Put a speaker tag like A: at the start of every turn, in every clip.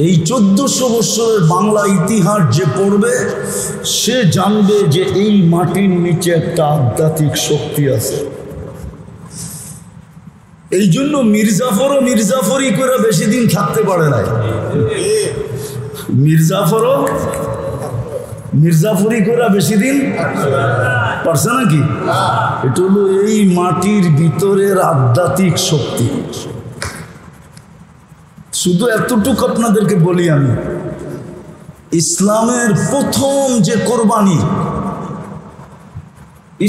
A: এই 1400 বছরের বাংলা ইতিহাস যে পড়বে সে জানবে যে এই মাটির নিচে একটা আধ্যাত্মিক শক্তি আছে। এই জন্য মির্জাফরও মির্জাফরি করে বেশি দিন থাকতে পারে না। মির্জাফরও মির্জাফরি করে বেশি দিন পারছে নাকি? এটা হলো এই মাটির ভিতরের আধ্যাত্মিক শক্তি। শুধু এতটুকু আপনাদেরকে বলি, আমি ইসলামের প্রথম যে কোরবানি,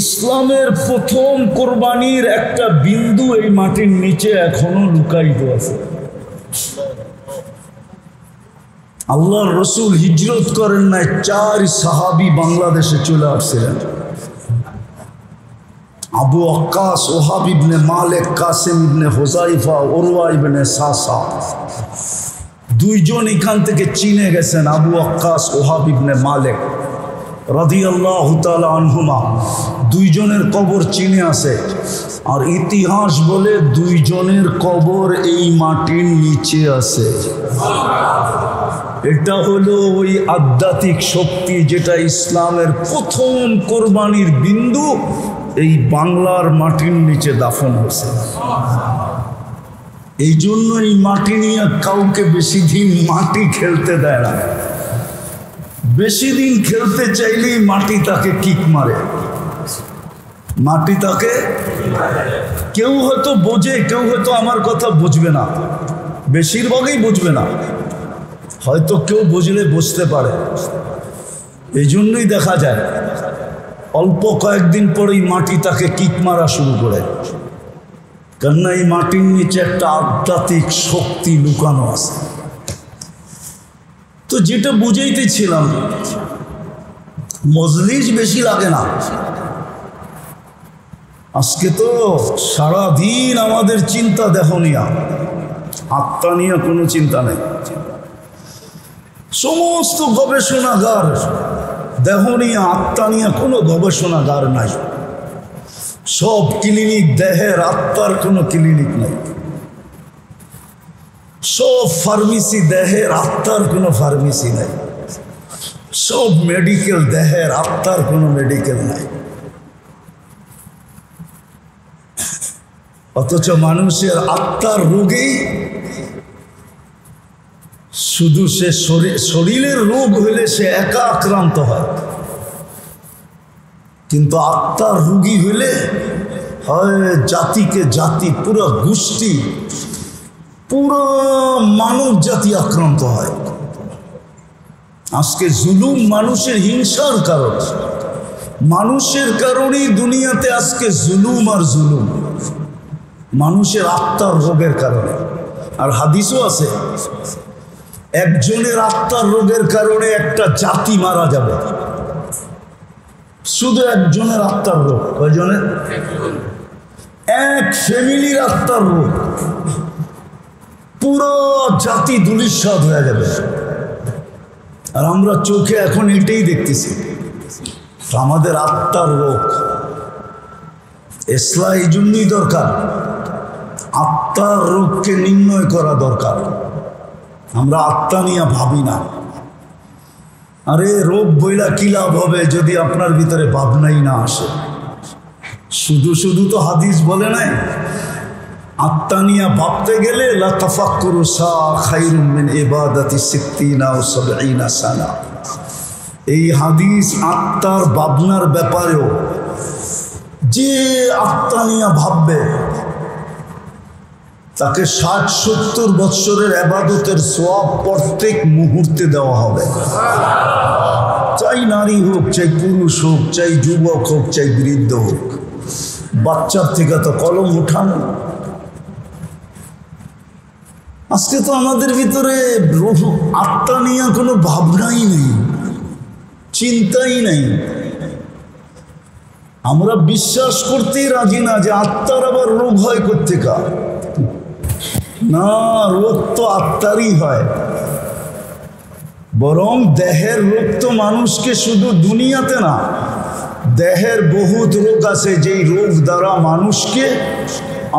A: ইসলামের প্রথম কোরবানির একটা বিন্দু এই মাটির নিচে এখনো লুকায়িত আছে। আল্লাহর রসুল হিজরত করেন নাই, 4 সাহাবী বাংলাদেশে চলে আসছিলেন। আবু আক্কাস, ওহাব ইবনে মালিক, কাসিম ইবনে হুযাইফা, উরওয়া ইবনে সাসা, 2 জন এখান থেকে চীনে গেছেন। আবু আক্কাস, ওহাব ইবনে মালিক রাদিয়াল্লাহু তাআলা আনহুমা, 2 জনের কবর চীনে আছে। আর ইতিহাস বলে 2 জনের কবর এই মাটির নিচে আছে। এটা হলো ওই আধ্যাত্মিক শক্তি যেটা ইসলামের প্রথম কোরবানির বিন্দু এই বাংলার মাটির নিচে দাফন হয়েছে। এই জন্য এই মাটি নিয়ে কাউকে বেশি দিন মাটি খেলতে দেয় না। বেশি দিন খেলতে চাইলেই মাটি তাকে কিক মারে। মাটি তাকে, কেউ হয়তো বোঝে, কেউ হয়তো আমার কথা বুঝবে না, বেশিরভাগই বুঝবে না, হয়তো কেউ বুঝলে বুঝতে পারে। এই জন্যই দেখা যায় অল্প কয়েকদিন পরেই মাটি তাকে কিক মারা শুরু করে, কেননা এই মাটির নিচে একটা আধ্যাত্মিক শক্তি লুকানো আছে। তো যেটা বুঝাইতেছিলাম, মজলিস বেশি লাগে না। আজকে তো সারাদিন আমাদের চিন্তা দেহ নিয়া, আত্মা নিয়ে কোনো চিন্তা নেই। সমস্ত গবেষণাগার দেহ নিয়ে, আত্মা নিয়ে কোনো গবেষণাগার নাই। সব ক্লিনিক দেহের, আত্মার কোনো ক্লিনিক নাই। সব ফার্মেসি দেহের, আত্মার কোনো ফার্মেসি নাই। সব মেডিকেল দেহের, আত্মার কোনো মেডিকেল নাই। অথচ মানুষের আত্মার রোগেই শুধু সে শরীরের রোগ হলে সে একা আক্রান্ত হয়, কিন্তু আত্মার রোগী হলে হয় জাতিকে জাতি, পুরো গোষ্ঠী, পুরো মানব জাতি আক্রান্ত হয়। আজকে জুলুম মানুষের হিংসার কারণ, মানুষের কারণেই দুনিয়াতে আজকে জুলুম আর জুলুম, মানুষের আত্মার রোগের কারণে। আর হাদিসও আছে, একজনের আত্মার রোগের কারণে একটা জাতি মারা যাবে। শুধু একজনের আত্মার রোগ, কয়জনের? এক ফ্যামিলির আত্মার রোগ, পুরো জাতি ধূলিসাৎ হয়ে যাবে। আর আমরা চোখে এখন এটাই দেখতেছি, আমাদের আত্মার রোগ। ইসলাম এই জন্যই দরকার, আত্মার রোগকে নির্ণয় করা দরকার। আমরা আত্মা নিয়ে ভাবি না। আরে রোগ বইলা কি লাভ হবে যদি আপনার ভিতরে ভাবনাই না আসে? শুধু শুধু তো হাদিস বলে নাই, আত্মা নিয়ে ভাবতে গেলে লা তাফাক্কুরু সা খায়রুম মিন ইবাদাতি 60 ও 70 সানা। এই হাদিস আত্মার ভাবনার ব্যাপারেও, যে আত্মা নিয়ে ভাববে তাকে 60-70 বৎসরের ইবাদতের সওয়াব প্রত্যেক মুহূর্তে দেওয়া হবে। চাই নারী হোক, চাই পুরুষ হোক, চাই যুবক হোক, চাই বৃদ্ধ হোক, বাচ্চার থেকে তো কলম উঠানো। আজকে তো আমাদের ভিতরে আত্মা নিয়ে কোনো ভাবনাই নেই, চিন্তাই নেই। আমরা বিশ্বাস করতেই রাজি না যে আত্মার আবার রোগ হয় কোত্থেকা। না, রোগ তো আত্মারই হয়। বরং দেহের রোগ তো মানুষকে শুধু দুনিয়াতে না, দেহের বহুত রোগ আছে যেই রোগ দ্বারা মানুষকে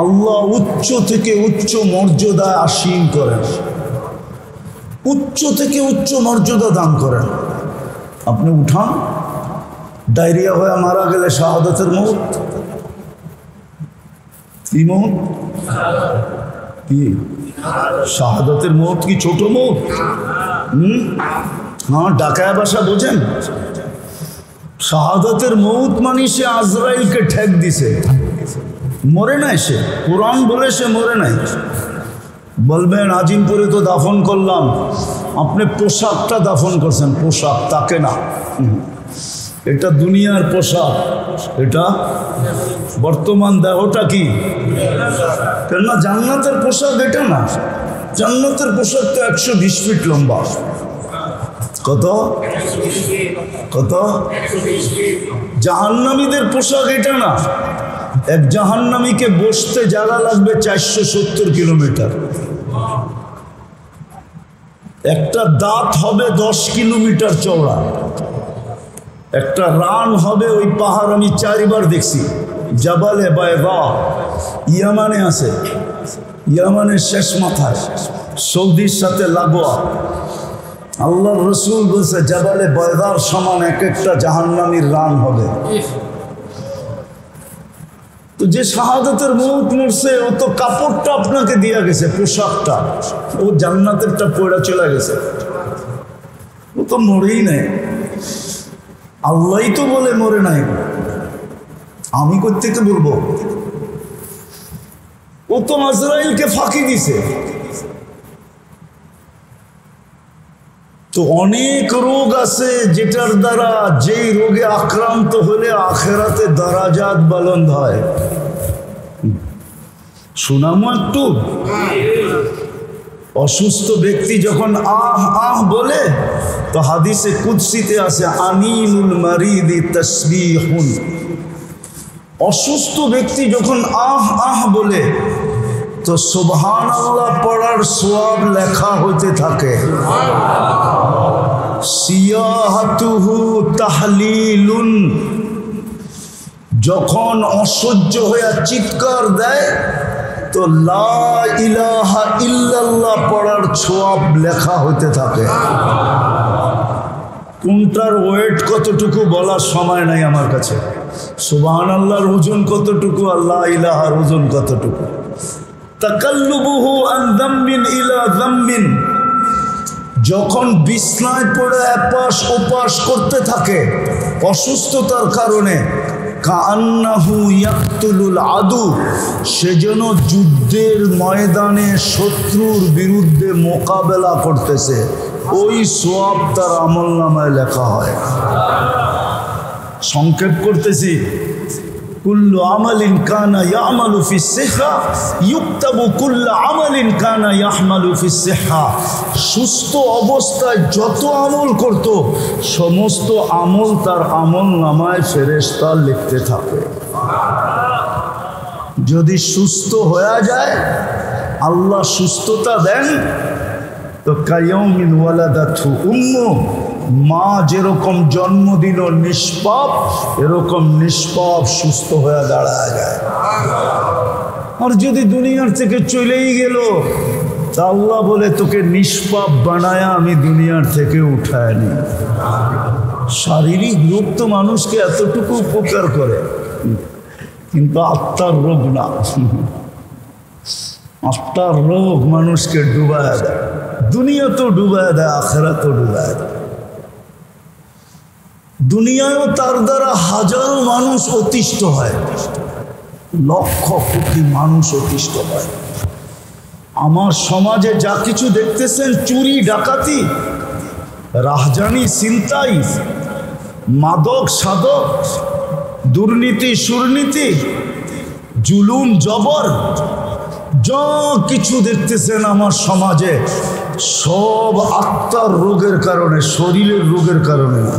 A: আল্লাহ উচ্চ থেকে উচ্চ মর্যাদায় আসীন করেন। উচ্চ থেকে উচ্চ মর্যাদা দান করেন। আপনি উঠান, ডায়রিয়া হয়ে মারা গেলে শাহাদাতের মউত। কি মউত? কি শাহাদাতের মউত? কি ছোট মউত? হ্যাঁ, ডাকায়া ভাষা বোঝেন? শাহাদাতের মউত মানে সে আজরাইলকে ঠেক দিছে, মরে নাই সে। কোরআন বলে সে মরে নাই। বলবেন আজিমপুরে তো দাফন করলাম, আপনি পোশাকটা দাফন করছেন, পোশাক, তাকে না। এটা দুনিয়ার পোশাক, এটা বর্তমান দেহটা কি? কেননা জান্নাতের পোশাক এটা না। জান্নাতের পোশাক তো 120 ফিট লম্বা। কত কত? জাহান্নামীদের পোশাক এটা না। এক জাহান্নামীকে বসতে জায়গা লাগবে 470 কিলোমিটার। একটা দাঁত হবে 10 কিলোমিটার চওড়া। একটা রান হবে, ওই পাহাড় আমি 4 বার দেখছি, জাবালে বায়দা, ইয়ামানে আছে, ইয়ামানের শেষ মাথায়, সৌদির সাথে লাগোয়া। আল্লাহর রসুল বলছে জাবালে বায়দার সমান এক একটা জাহান্নামীর রান হবে। তো যে শাহাদাতের মউত মরছে, ও তো কাপড়টা আপনাকে দিয়া গেছে, পোশাকটা, ও জান্নাতেরটা পড়া চলে গেছে, ও তো মরেই নাই। আল্লাহই তো বলে মরে নাই, আমি কোত্থেকে বলবো? ও তো আজরাইলকে ফাঁকি দিছে। তো অনেক রোগ আছে যেটার দ্বারা, যেই রোগে আক্রান্ত হলে আখেরাতে দরাজাত বুলন্দ হয়। শোনামো একটু। অসুস্থ ব্যক্তি যখন আহ আহ বলে, তো হাদিসে কুদসিতে আছে আনিনুল মারিদি তাসবিহুন। অসুস্থ ব্যক্তি যখন আহ আহ বলে, তো সুবহানাল্লাহ পড়ার সওয়াব লেখা হতে থাকে। সিয়াহাতুহু তাহলিলুন, যখন অসহ্য হয়ে চিৎকার দেয়, তো লা ইলাহা ইল্লাল্লাহ পড়ার সওয়াব লেখা হতে থাকে। কোনটার ওয়েট কতটুকু বলার সময় নাই আমার কাছে। সুবহানাল্লাহর ওজন কতটুকু, আল্লাহ ইলাহার ওজন কতটুকু। তাকাল্লুবুহু আন যামবিন ইলা যামবিন, যখন বিছনায় পড়ে এপাশ ওপাশ করতে থাকে অসুস্থতার কারণে, কাআন্নাহু ইয়াকতুলুল আদু, সেজন্য যুদ্ধের ময়দানে শত্রুর বিরুদ্ধে মোকাবেলা করতেছে, ওই সওয়াব তার আমলনামায় লেখা হয়। সংক্ষেপ করতেছি, কুল্লু আমালিন কানা ইয়ামালু ফিস সিহহা ইউকতাবু কুল্লু আমালিন কানা ইয়াহমালু ফিস সিহহা। সুস্থ অবস্থায় যত আমল করত, সমস্ত আমল তার আমলনামায় ফেরেশতা লিখতে থাকে। যদি সুস্থ হয়ে যায়, আল্লাহ সুস্থতা দেন, তো কায়াউমিন ওয়ালাদাতহু উম্মু, মা যেরকম জন্ম দিল নিষ্পাপ, এরকম নিষ্পাপ সুস্থ হয়ে দাঁড়ায় যায়। আর যদি দুনিয়ার থেকে চলেই গেল, তা আল্লাহ বলে তোকে নিষ্পাপ বানায়া আমি দুনিয়ার থেকে উঠায় নি। শারীরিক রোগ তো মানুষকে এতটুকু উপকার করে, কিন্তু আত্মার রোগ না। আত্মার রোগ মানুষকে ডুবায় দেয়, দুনিয়া তো ডুবায় দেয়, আখিরাত তো ডুবায় দেয়। দুনিয়ায়ও তার দ্বারা হাজারো মানুষ অতিষ্ঠ হয়, লক্ষ কোটি মানুষ অতিষ্ঠ হয়। আমার সমাজে যা কিছু দেখতেছেন, চুরি ডাকাতি, রাহজানি ছিনতাই, মাদক সাধক, দুর্নীতি সুরনীতি, জুলুম জবর, যা কিছু দেখতেছেন আমার সমাজে, সব আত্মার রোগের কারণে, শরীরের রোগের কারণে না,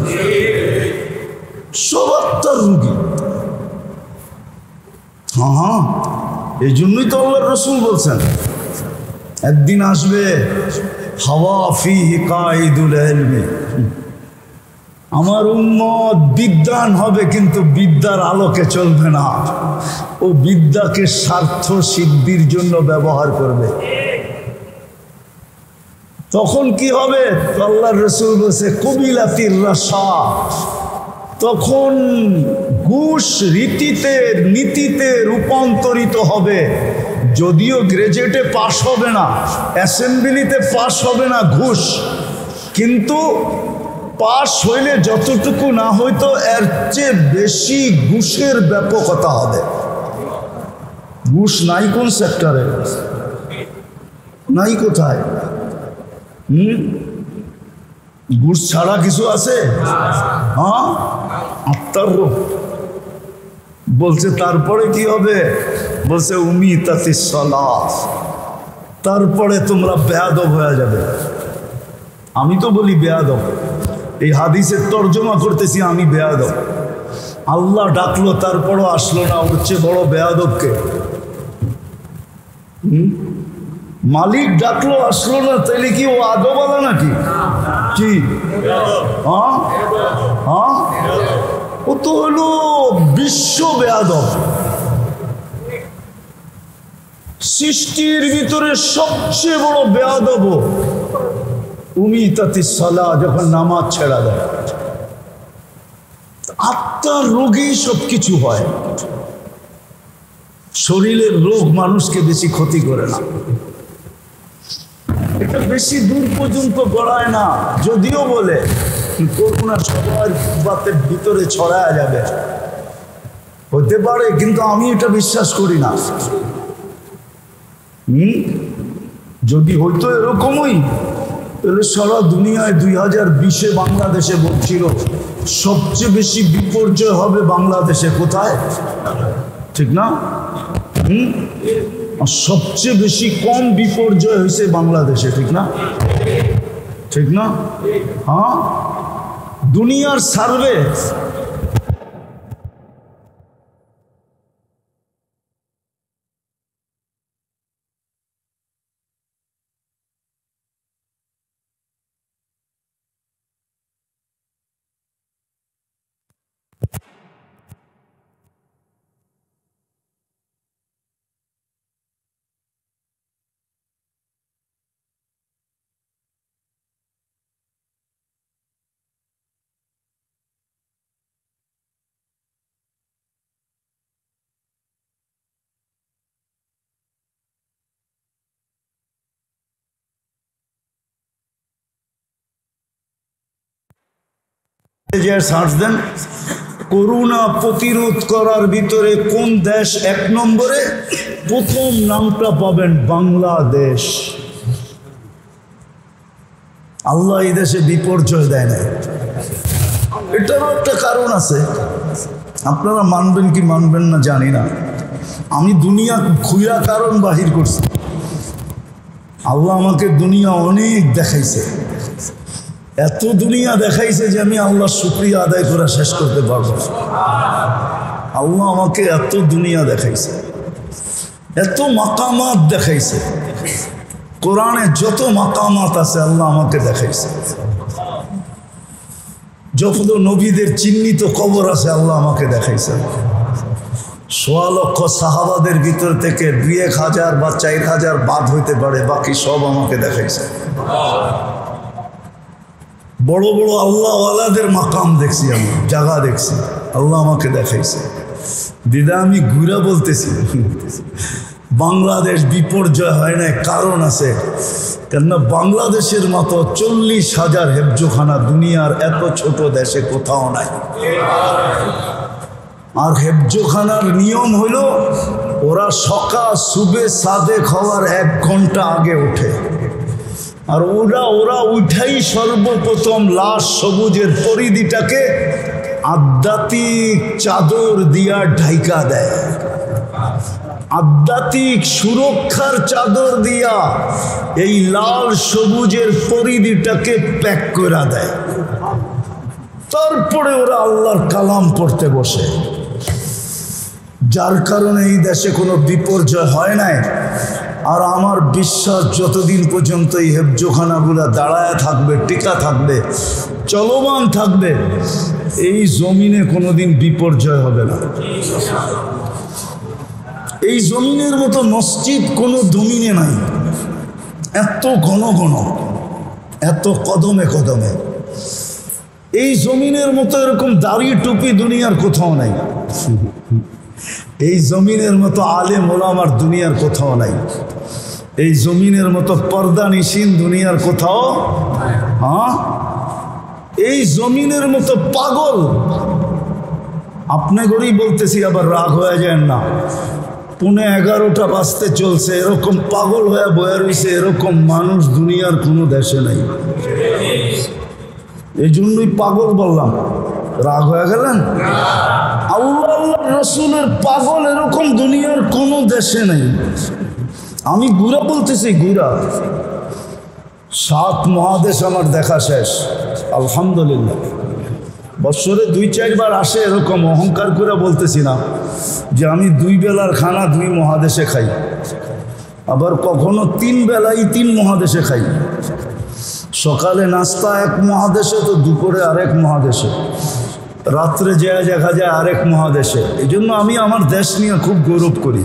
A: সব আত্মার রোগী। হ্যাঁ, এই জন্যই তো আল্লাহর রাসূল বলছেন, একদিন আসবে হাওয়া ফিহি কাইদুল ইলমি, আমার উম্মত বিদ্বান হবে কিন্তু বিদ্যার আলোকে চলবে না, ও বিদ্যাকে স্বার্থ সিদ্ধির জন্য ব্যবহার করবে। তখন কি হবে? আল্লাহর রাসূল বলেছে কবিলাতির রাশা, তখন ঘুষ রীতিতে নীতিতে রূপান্তরিত হবে। যদিও গ্রাজুয়েটে পাশ হবে না, অ্যাসেম্বলিতে পাশ হবে না ঘুষ, কিন্তু পাশ হইলে যতটুকু না হইতো এর চেয়ে বেশি ঘুষের ব্যাপকতা হবে। ঘুষ নাই কোন সেক্টরে, নাই কোথায়? ঘুষ ছাড়া কিছু আছে? হ্যাঁ, আত্মার রোগ বলছে। তারপরে কি হবে? বলছে উমিতাতিস সালাত, তারপরে তোমরা বেয়াদব হয়ে যাবে। আমি তো বলি বেয়াদব, এই হাদিসের তর্জমা করতেছি আমি বেয়াদব। আল্লাহ ডাকলো তারপরও আসলো না, ওর চেয়ে বড় বেয়াদবকে? মালিক ডাকলো আসলো না, তাইলে কি ও আদবালা নাকি? কি হ্যাঁ হ্যাঁ, ও তো হলো বিশ্ব বেয়াদব। সৃষ্টির ভিতরে সবচেয়ে বড় বেয়াদব উমিতাতিস সালাহ, যখন নামাজ ছেড়া দেয়। আত্মার রোগেই সবকিছু হয়। শরীরের রোগ মানুষকে বেশি ক্ষতি করে না, এটা বেশি দূর পর্যন্ত গড়ায় না। যদিও বলে করোনা সবার বাতের ভিতরে ছড়ায় যাবে, হতে পারে, কিন্তু আমি এটা বিশ্বাস করি না। যদি হইতো এরকমই, তাহলে সারা দুনিয়ায় 2020-এ বাংলাদেশে বলছিল সবচেয়ে বেশি বিপর্যয় হবে বাংলাদেশে। কোথায়? ঠিক না? আর সবচেয়ে বেশি কম বিপর্যয় হয়েছে বাংলাদেশে। ঠিক না? ঠিক না? হ্যাঁ, দুনিয়ার সার্ভে সার্চ দেন, করোনা প্রতিরোধ করার ভিতরে কোন দেশ এক নম্বরে, প্রথম নামটা পাবেন বাংলাদেশ। আল্লাহ এই দেশে বিপর্যয় দেয় না, এটারও একটা কারণ আছে। আপনারা মানবেন কি মানবেন না জানি না, আমি দুনিয়া খুঁড়া কারণ বাহির করছি। আল্লাহ আমাকে দুনিয়া অনেক দেখাইছে, এত দুনিয়া দেখাইছে যে আমি আল্লাহর শুকরিয়া আদায় করে শেষ করতে পারবো। আল্লাহ আমাকে এত দুনিয়া দেখাইছে, এত মাকামাত দেখাইছে। কোরআনে যত মাকামাত আছে আল্লাহ আমাকে দেখাইছে। যত নবীদের চিহ্নিত কবর আছে আল্লাহ আমাকে দেখাইছে। ১৬ লক্ষ সাহাবাদের ভিতর থেকে ২-১,০০০ বা ৪,০০০ বাদ হইতে পারে, বাকি সব আমাকে দেখাইছে। বড় বড় আল্লাহওয়ালাদের মাকাম দেখছি, আমি জায়গা দেখছি, আল্লাহ আমাকে দেখাইছে। দিদা আমি ঘুরা বলতেছি, বাংলাদেশ বিপর্যয় হয় না, কারণ আছে। কেননা বাংলাদেশের মতো ৪০,০০০ হেফজোখানা দুনিয়ার এত ছোট দেশে কোথাও নাই। আর হেফজোখানার নিয়ম হলো ওরা সকাল সুবে সাদেক হওয়ার ১ ঘন্টা আগে ওঠে, আর ওরা উঠাই সর্বপ্রথম লাশ সবুজের পরিধিটাকে আধ্যাত্মিক চাদর দিয়া ঢাইকা দেয়, আধ্যাত্মিক সুরক্ষার চাদর দিয়া এই লাল সবুজের পরিধিটাকে প্যাক করে দেয়। তারপরে ওরা আল্লাহর কালাম পড়তে বসে, যার কারণে এই দেশে কোনো বিপর্যয় হয় নাই। আর আমার বিশ্বাস যতদিন পর্যন্ত এই হেফজোখানাগুলা দাঁড়ায় থাকবে, টিকা থাকবে, চলমান থাকবে, এই জমিনে কোনোদিন বিপর্যয় হবে না। এই জমিনের মতো মসজিদ কোনো জমিনে নাই, এত ঘন ঘন। এত কদমে কদমে। এই জমিনের মতো এরকম দাড়ি টুপি দুনিয়ার কোথাও নাই। এই জমিনের মতো আলেম ওলামার দুনিয়ার কোথাও নাই। এই জমিনের মতো পর্দা নিশিন দুনিয়ার কোথাও, হ্যাঁ, এই জমিনের মতো পাগল। আপনি করেই বলতেছি, আবার রাগ হয়ে যায় না। 11:30 বাজতে চলছে, এরকম পাগল হয়ে বয়ে রয়েছে এরকম মানুষ দুনিয়ার কোনো দেশে নাই। এই জন্যই পাগল বললাম। রাগ হয়ে গেলেন? আল্লাহ রসুলের পাগল এরকম দুনিয়ার কোনো দেশে নেই। আমি গুড়া বলতেছি, গুড়া। 7 মহাদেশ আমার দেখা শেষ, আলহামদুলিল্লাহ। বছরে 2-4 বার আসে, এরকম অহংকার করে বলতেছি না যে আমি 2 বেলার খানা 2 মহাদেশে খাই, আবার কখনো 3 বেলাই 3 মহাদেশে খাই। সকালে নাস্তা 1 মহাদেশে, তো দুপুরে আরেক মহাদেশে, রাত্রে যায় দেখা যায় আরেক মহাদেশে। এই জন্য আমি আমার দেশ নিয়ে খুব গৌরব করি।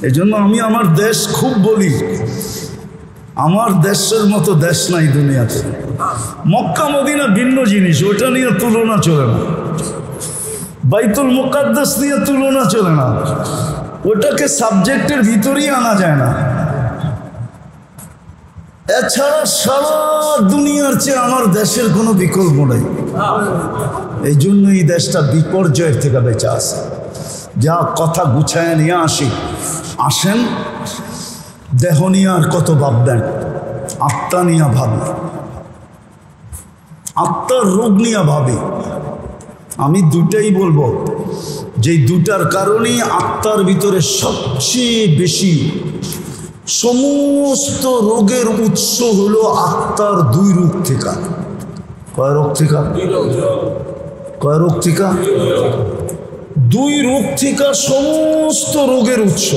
A: এই জন্য আমি আমার দেশ খুব বলি। আমার দেশের মতো দেশ নাই দুনিয়াতে। মক্কা মদিনা ভিন্ন জিনিস, ওটা নিয়ে তুলনা চলে না। বাইতুল মুকাদ্দাস নিয়ে তুলনা চলে না, ওটাকে সাবজেক্টের ভিতরেই আনা যায় না। এছাড়া সারা দুনিয়ার চেয়ে আমার দেশের কোনো বিকল্প নেই। এই জন্য এই দেশটা বিপর্যয়ের থেকে বেঁচে আছে। যা কথা গুছায় নিয়ে আসেন, দেহ নিয়ে আর কত ভাববেন, আত্মা নিয়ে ভাবি, আত্মার রোগ নিয়ে ভাবি। আমি দুটাই বলবো, যে দুটার কারণেই আত্মার ভিতরে সবচেয়ে বেশি সমস্ত রোগের উৎস হলো আত্মার 2 রোগ থেকে। কয় রোগ থেকে? কয় রোগ থেকে? 2 রোগ থেকে সমস্ত রোগের উৎস।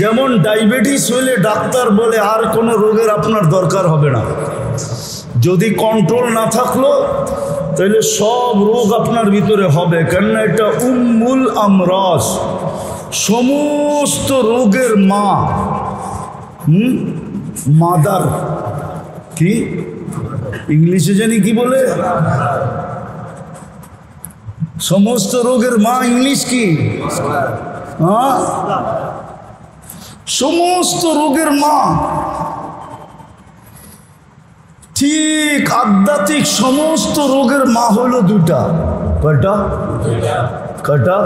A: যেমন ডায়াবেটিস হইলে ডাক্তার বলে আর কোনো রোগের আপনার দরকার হবে না, যদি কন্ট্রোল না থাকলো তাহলে সব রোগ আপনার ভিতরে হবে, কেননা এটা উম্মুল আমরাজ, সমস্ত রোগের মা। মাদার কি ইংলিশে জানি কি বলে, সমস্ত রোগের মা ইংলিশ কি? হ্যাঁ, সমস্ত রোগের মা। ঠিক আধ্যাত্মিক সমস্ত রোগের মা হলো 2টা। কয়টা? কয়টা?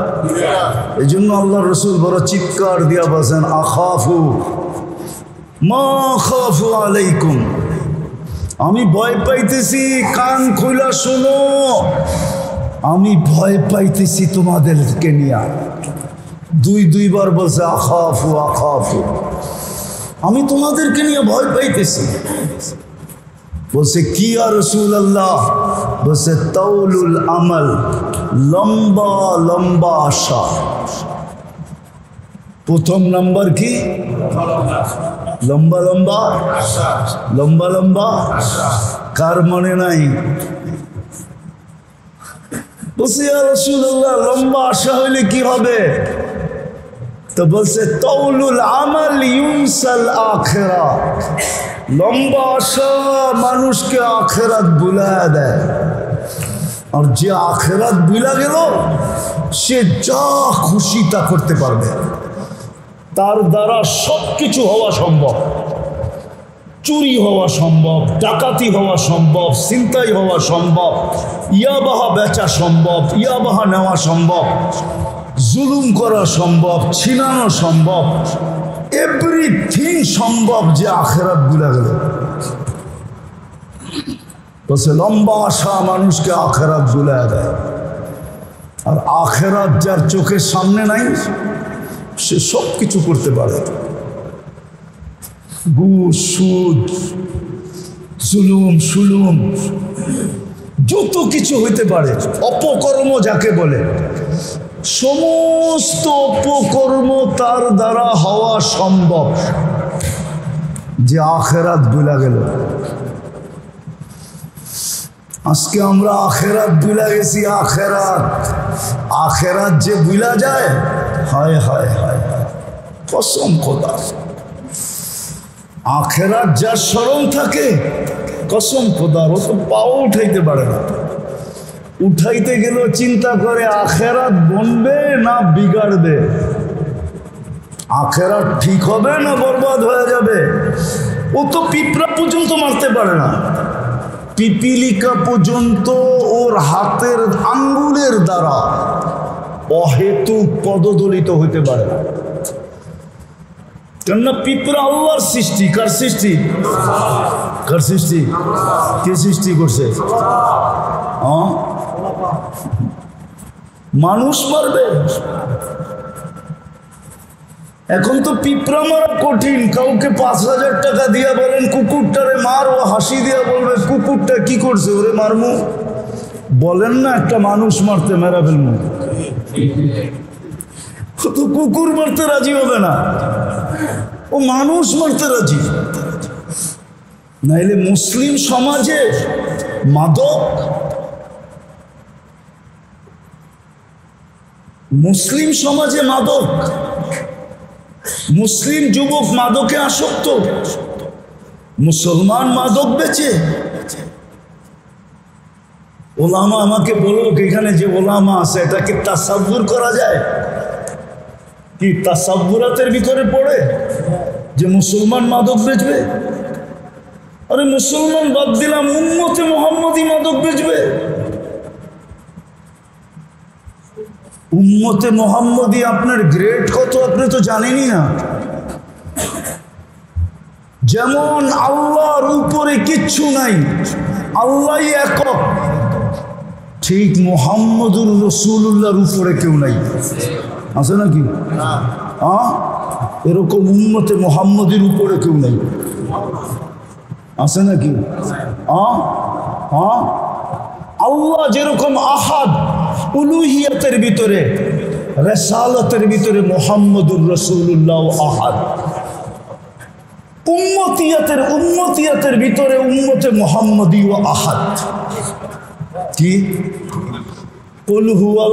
A: এই জন্য আল্লাহ রসুল বড় চিৎকার দিয়া বলছেন, আখাফু মা খাফু আলাইকুম, আমি ভয় পাইতেছি, কান খুলা শোনো, আমি ভয় পাইতেছি তোমাদেরকে নিয়ে। 2 বার বলছে আখাফু আখাফু, আমি তোমাদেরকে নিয়ে ভয় পাইতেছি। বলছে কি ইয়া রাসূলুল্লাহ? বলছে তাউলুল আমাল, লম্বা লম্বা আশা। প্রথম নাম্বার কি? লম্বা লম্বা, লম্বা লম্বা। কার মনে নাই? বলছে ইয়া রাসূলুল্লাহ, লম্বা আশা হইলে কি হবে? তো বলছে তাউলুল আমাল ইউনসাল আখিরা, লম্বা আশা মানুষকে আখেরাত ভুলায় দেয়। আর যে আখেরাত ভুলা গেল সে যা খুশি তা করতে পারবে, তার দ্বারা সব কিছু হওয়া সম্ভব। চুরি হওয়া সম্ভব, ডাকাতি হওয়া সম্ভব, ছিনতাই হওয়া সম্ভব, ইয়াবাহা বেচা সম্ভব, ইয়াবাহা নেওয়া সম্ভব, জুলুম করা সম্ভব, ছিনানো সম্ভব, এভরিথিং সম্ভব যে আখেরাত ভুলা গেল। বলছে লম্বা আশা মানুষকে আখেরাত ভুলায় দেয়। আর আখেরাত যার চোখের সামনে নাই সে সব কিছু করতে পারে। ঘুষ, সুদ, জুলুম, সুলুম, যত কিছু হইতে পারে, অপকর্ম যাকে বলে, সমস্ত অপকর্ম তার দ্বারা হওয়া সম্ভব যে আখেরাত ভুলা গেল। আজকে আমরা আখেরাত ভুলা গেছি। আখেরাত, আখেরাত যে ভুলা যায়, হায় হায় হায়, কসম খোদা, আখেরাত যার স্মরণ থাকে, কসম খোদার, ও তো পাও উঠাইতে পারে না। উঠাইতে গেলেও চিন্তা করে আখেরাত বনবে না বিগাড়বে, আখেরাত ঠিক হবে না বরবাদ হয়ে যাবে। ও তো পিঁপড়া পর্যন্ত মারতে পারে না, পিপিলিকা পর্যন্ত ওর হাতের আঙ্গুলের দ্বারা অহেতুক পদদলিত হইতে পারে না। কেননা পিঁপড়া আল্লাহর সৃষ্টি। কার সৃষ্টি? কার সৃষ্টি? কে সৃষ্টি করছে? মানুষ মারবে? এখন তো পিঁপড়া মারা কঠিন। কাউকে 5,000 টাকা দিয়া বলেন কুকুরটারে মার, ও হাসি দিয়া বলবে কুকুরটা কি করছে, ওরে মারমু। বলেন না একটা মানুষ মারতে, মেরা ফেলমু। তো কুকুর মারতে রাজি হবে না, ও মানুষ মারতে রাজি। নাইলে মুসলিম সমাজে মাদক, মুসলিম সমাজে মাদক, মুসলিম যুবক মাদকে আসক্ত, মুসলমান মাদক বেচে। ওলামা আমাকে বলুক, এখানে যে ওলামা আছে এটা কি তাসাব্বুর করা যায়? কি তাসাব্বুরাতের ভিতরে পড়ে যে মুসলমান মাদক বেচবে? আরে মুসলমান বাদ দিলাম, উম্মতে মুহাম্মদী মাদক বেচবে। উম্মতে মুহাম্মদী আপনার গ্রেড কত আপনি তো জানেনই না। যেমন আল্লাহর উপরে কিচ্ছু নাই, আল্লাহই একক, ঠিক মুহাম্মদুর রাসূলুল্লাহর উপরে কেউ নাই। আছে নাকি? এরকম উম্মতে মুহাম্মদীর উপরে কেউ নাই, আছে নাকি? আল্লাহ যেরকম আহাদ উলুহিয়াতের ভিতরে, রিসালাতের ভিতরে মুহাম্মদুর রাসূলুল্লাহ আহাদ। উম্মতিয়াতের ভিতরে উম্মতে মুহাম্মদী ও আহাদ। কি কুল হুয়াল